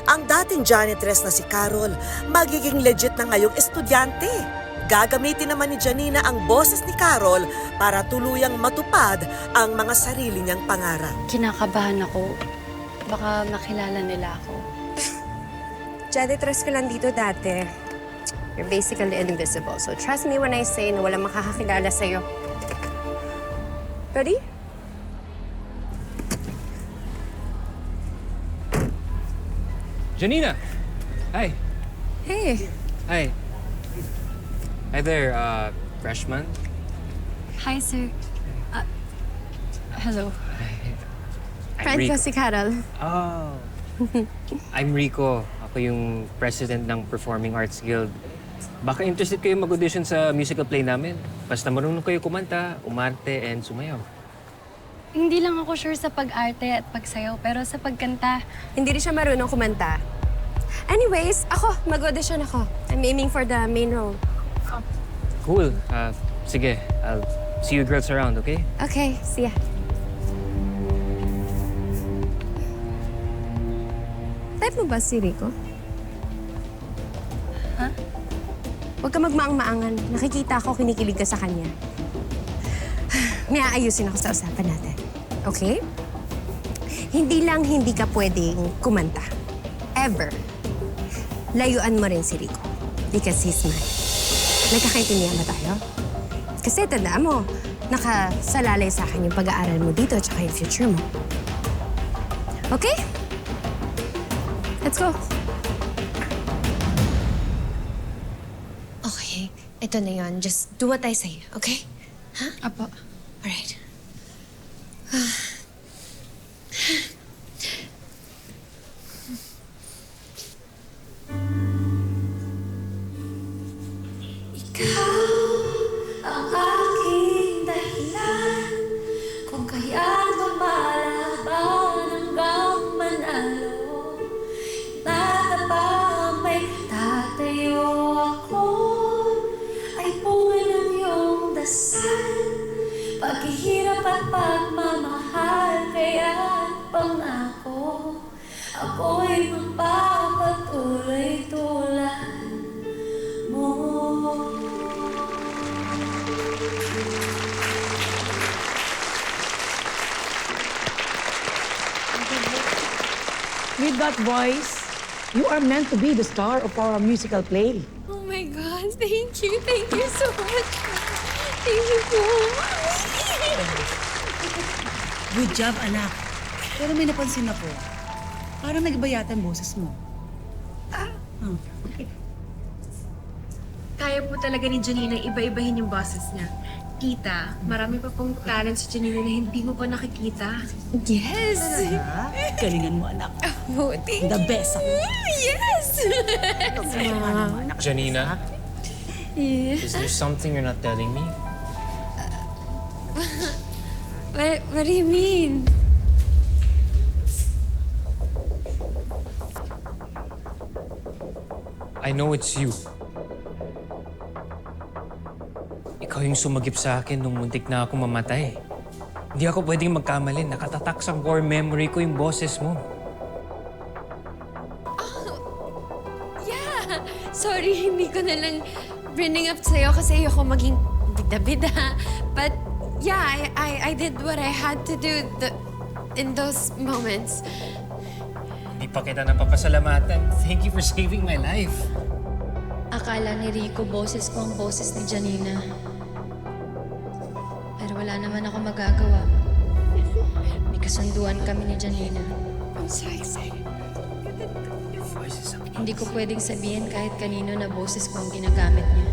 Ang dating janitress na si Carol, magiging legit na ngayong estudyante. Gagamitin naman ni Janina ang boses ni Carol para tuluyang matupad ang mga sarili niyang pangarap. Kinakabahan ako. Baka makilala nila ako. Janitress ka lang dito dati. You're basically invisible. So trust me when I say na walang makakakilala sa'yo. Ready? Janina! Hi! Hey. Hi. Hi there, freshman. Hi, sir. Hello. I'm Friend ko Rico. si Carol. Oh. I'm Rico. Ako yung president ng Performing Arts Guild. Baka interested kayo mag-audition sa musical play namin. Basta marunong kayo kumanta, umarte, and sumayaw. Hindi lang ako sure sa pag-arte at pagsayaw, pero sa pagkanta, Hindi rin siya marunong kumanta. Anyways, ako, mag-audition ako. I'm aiming for the main role. Cool. Sige, I'll see you girls around, okay? Okay, see ya. Type mo ba si Rico? Ha? Huwag ka magmaang-maangan. Nakikita ko kinikilig ka sa kanya. May aayusin ako sa usapan natin. Okay? Hindi lang hindi ka pwedeng kumanta. Ever. Layuan mo rin si Rico. Because he's mine. Nagkakaintindihan ba tayo? Kasi tandaan mo, nakasalalay sa akin yung pag-aaral mo dito at saka yung future mo. Okay? Let's go. Okay, ito na yon. Just do what I say, okay? apo. Alright. Ang aking dahilan kung kaya't lumalaban hanggang manalo. Natapang may tatayo ako ay bunga ng iyong dasal. Paghihirap at pagmamahal kaya't pangako ako'y magpapatuloy tulad mo. With that voice, you are meant to be the star of our musical play. Oh my God, thank you. Thank you so much. Thank you po. Good job, anak. Pero may napansin ako. Parang nagbayat ang boses mo. Kaya po talaga ni Janina iba-ibahin yung boses niya. Tita, marami pa pong talent si Janina na hindi mo pa nakikita. Yes. Ha? Galingan mo, anak. Oh, thank The best ako. Yes. Janina? Is there something you're not telling me? What do you mean? I know it's you. Ikaw yung sumagip sa akin nung muntik na ako mamatay. Hindi ako pwedeng magkamali. Nakatatak sa core memory ko yung boses mo. Yeah. Sorry, hindi ko na lang bring up sa'yo kasi ayoko maging bida-bida. But yeah, I did what I had to do in those moments. Hindi pa kita napapasalamatan. Thank you for saving my life. Akala ni Rico boses ko ang boses ni Janina. Pero wala naman ako magagawa. May kasunduan kami ni Janina. I'm so excited. Your voice is Hindi ko pwedeng sabihin kahit kanino na boses ko ang ginagamit niya.